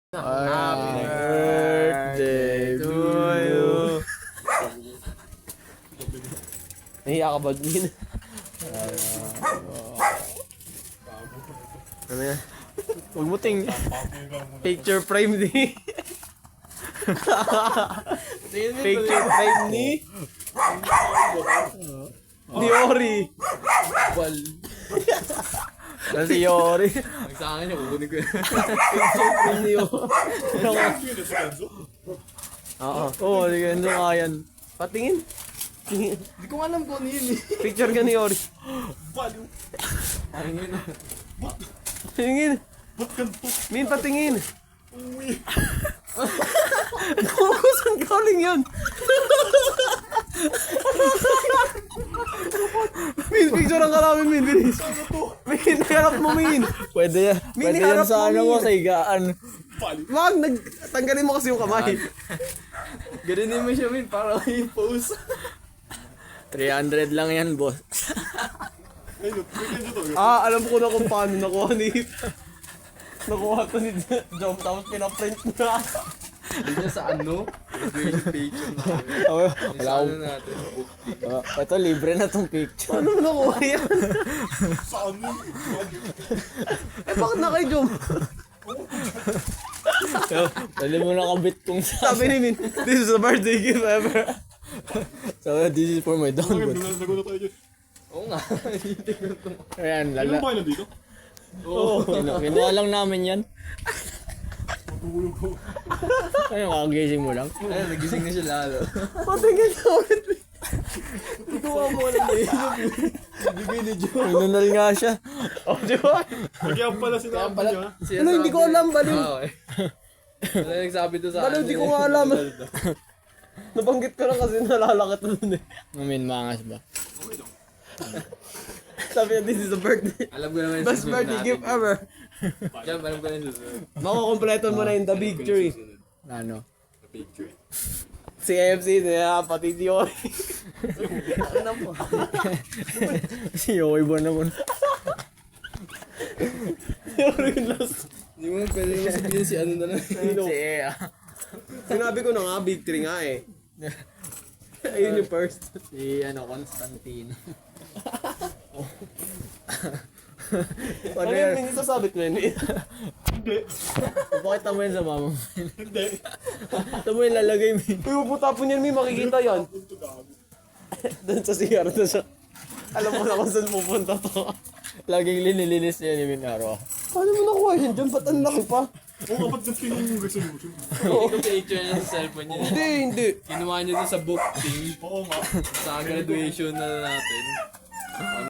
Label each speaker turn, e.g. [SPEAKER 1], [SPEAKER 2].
[SPEAKER 1] Happy birthday to you. Nahiya ka ba din? Ano yan? Huwag mo ting picture frame ni. Picture frame ni Ori.
[SPEAKER 2] Bal.
[SPEAKER 1] Si Ori.
[SPEAKER 2] Sa akin, kukunin ko yun.
[SPEAKER 1] Picture frame ni Ori. Oo, di ka nyo nga yan. Patingin. Tingin.
[SPEAKER 2] Hindi ko alam kung ano yun eh.
[SPEAKER 1] Picture ka ni Ori.
[SPEAKER 2] Parang yun ah.
[SPEAKER 1] Tingin. Min, patingin. Kung saan galing yun? Min, picture ang kalamin, Min. Bilis. Min, harap mo, Min.
[SPEAKER 3] Pwede yan.
[SPEAKER 1] Min,
[SPEAKER 3] Pwede yan
[SPEAKER 1] harap
[SPEAKER 3] sa
[SPEAKER 1] mo,
[SPEAKER 3] ano mo,
[SPEAKER 1] Min.
[SPEAKER 3] sa higaan.
[SPEAKER 1] Wag, tanggalin mo kasi yung kamay.
[SPEAKER 2] Ganun mo siya, Min, para yung pose.
[SPEAKER 3] 300 lang yan, boss.
[SPEAKER 1] Alam ko na kung paano nakuha ni... Nakuha to ni Jom, tapos pinaprint na.
[SPEAKER 2] Hindi niya sa ano, graduation picture namin.
[SPEAKER 3] Wala
[SPEAKER 2] Sa ano
[SPEAKER 3] akong...
[SPEAKER 2] natin, book.
[SPEAKER 3] Ito, libre na tong picture.
[SPEAKER 1] Paano mo nakuha yan? Bakit na kay Jom?
[SPEAKER 3] Pwede mo nakabit kung sa...
[SPEAKER 1] Sabi ni Min, this is the birthday gift ever.
[SPEAKER 3] So, this is for my download.
[SPEAKER 2] Oo nga.
[SPEAKER 3] Ayan,
[SPEAKER 4] Ano
[SPEAKER 3] lala.
[SPEAKER 4] ba yun nandito?
[SPEAKER 3] Kinuha lang namin yan. Ayun, kakagising mo lang.
[SPEAKER 2] Ayun, nagising na siya lalo.
[SPEAKER 1] Patingin na ulit. Ituwa mo lang na yun.
[SPEAKER 2] Bibigay ni Joe.
[SPEAKER 3] Pinunal nga siya.
[SPEAKER 1] Oh, di ba?
[SPEAKER 4] Kaya pala sinabi
[SPEAKER 2] Pala,
[SPEAKER 4] niya.
[SPEAKER 1] Ano, hindi ko alam, baliw.
[SPEAKER 2] Ano nagsabi to sa
[SPEAKER 1] Baliw, di ko nga alam. Nabanggit ko lang kasi nalalakit na dun eh.
[SPEAKER 3] Ngamin, mangas ba?
[SPEAKER 1] Sabi niya, this is the birthday.
[SPEAKER 2] Alam ko naman yung
[SPEAKER 1] Best
[SPEAKER 2] susunod
[SPEAKER 1] birthday
[SPEAKER 2] natin.
[SPEAKER 1] gift ever.
[SPEAKER 2] Jam, alam ko na yung susunod.
[SPEAKER 1] Makukompleto mo na yung the picture eh.
[SPEAKER 3] Ano?
[SPEAKER 2] The picture.
[SPEAKER 1] Si AFC, niya, pati si Ori. Ano mo?
[SPEAKER 3] Si Yoy ba naman?
[SPEAKER 1] Si Ori yung last.
[SPEAKER 2] Hindi mo pwede mo sabihin si ano na lang.
[SPEAKER 3] Si Ea.
[SPEAKER 1] Sinabi ko na nga, big three nga eh. Ayun yung first.
[SPEAKER 3] Si ano, Constantino.
[SPEAKER 1] Ano yun, may nisasabit mo yun eh.
[SPEAKER 4] Hindi.
[SPEAKER 3] Pakita mo yun sa mama mo.
[SPEAKER 4] Hindi.
[SPEAKER 3] Ito mo yung lalagay mo.
[SPEAKER 1] Uy, putapon yan, may makikita yan. Doon sa CR na siya. Alam mo na kung saan pupunta to.
[SPEAKER 3] Laging linilinis niya ni Minaro.
[SPEAKER 1] Paano mo nakuha yun dyan? Ba't ang laki pa?
[SPEAKER 4] Oo, kapag nagtingin yung resolution.
[SPEAKER 2] Hindi ko picture niya sa cellphone niya.
[SPEAKER 1] Hindi, hindi.
[SPEAKER 2] Kinuha niya doon sa book thing.
[SPEAKER 4] Oo nga.
[SPEAKER 2] Sa graduation na natin.